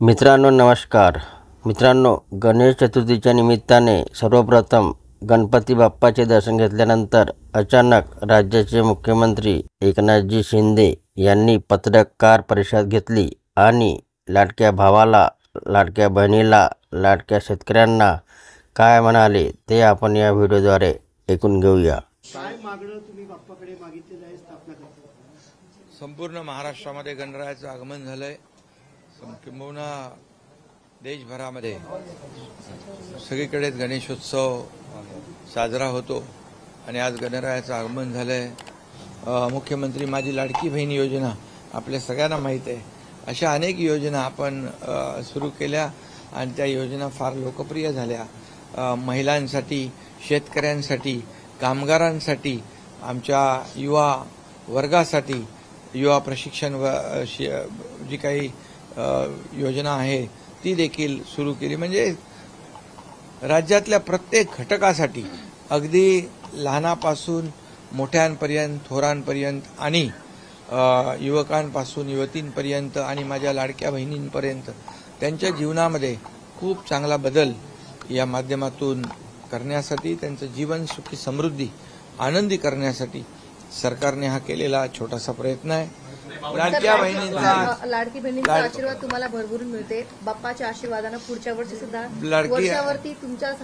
मित्रांनो नमस्कार। मित्रांनो, गणेश चतुर्थीच्या निमित्ताने सर्वप्रथम गणपती बाप्पाचे दर्शन घेतल्यानंतर अचानक राज्याचे मुख्यमंत्री एकनाथजी शिंदे यांनी पत्रकार परिषद घेतली आणि लाडक्या भावाला, लाडक्या बहिणीला, लाडक्या शेतकऱ्यांना काय म्हणाले ते आपण या व्हिडिओद्वारे ऐकून घेऊया। काय मागणं तुम्ही बाप्पाकडे मागितलेलं आहे स्थापना करता? संपूर्ण महाराष्ट्रामध्ये गणरायाचं आगमन झालंय। किंबहुना देशभरामध्ये सगळीकडेच गणेशोत्सव साजरा होतो आणि आज गणरायाचं आगमन झालंय। मुख्यमंत्री माझी लाडकी बहीण योजना आपल्या सगळ्यांना माहीत आहे। अशा अनेक योजना आपण सुरू केल्या आणि त्या योजना फार लोकप्रिय झाल्या। महिलांसाठी, शेतकऱ्यांसाठी, कामगारांसाठी, आमच्या युवा वर्गासाठी, युवा प्रशिक्षण जी काही योजना आहे ती देखील सुरू केली। म्हणजे राज्यातल्या प्रत्येक घटकासाठी, अगदी लहानापासून मोठ्यांपर्यंत, थोरांपर्यंत आणि युवकांपासून युवतींपर्यंत आणि माझ्या लाडक्या बहिणींपर्यंत त्यांच्या जीवनामध्ये खूप चांगला बदल या माध्यमातून करण्यासाठी, त्यांचं जीवन सुखी समृद्धी आनंदी करण्यासाठी सरकारने हा केलेला छोटासा प्रयत्न आहे। लाडक्या बहिणींचा आशीर्वाद तुम्हाला भरभरून मिळते। बाप्पाच्या आशीर्वादाने पुढच्या वर्षी सुद्धा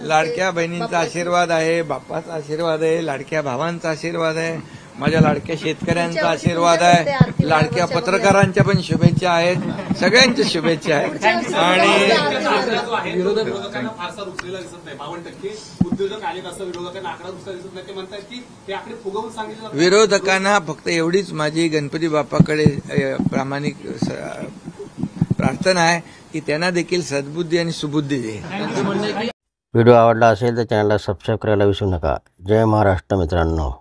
लाडक्या बहिणींचा आशीर्वाद आहे, बाप्पाचा आशीर्वाद आहे, लाडक्या भावांचा आशीर्वाद आहे, माझ्या लाडक्या शेतकऱ्यांचा आशीर्वाद आहे, लाडक्या पत्रकारांच्या पण शुभेच्छा आहेत, सगळ्यांच्या शुभेच्छा आहेत। आणि विरोधकांना फारसा रुचलेला दिसत नाही। 52% उद्योजक आलेत असं विरोधकांना आकडा दुसरा दिसत नाही। ते म्हणतात की हे आकडे फुगवून सांगितलं। विरोधकांना फक्त एवढीच माझी गणपती बाप्पाकडे प्रामाणिक प्रार्थना आहे की त्यांना देखील सद्बुद्धी आणि सुबुद्धी दे। व्हिडिओ आवडला असेल तर चॅनलला सबस्क्राईब करायला विसरू नका। जय महाराष्ट्र मित्रांनो।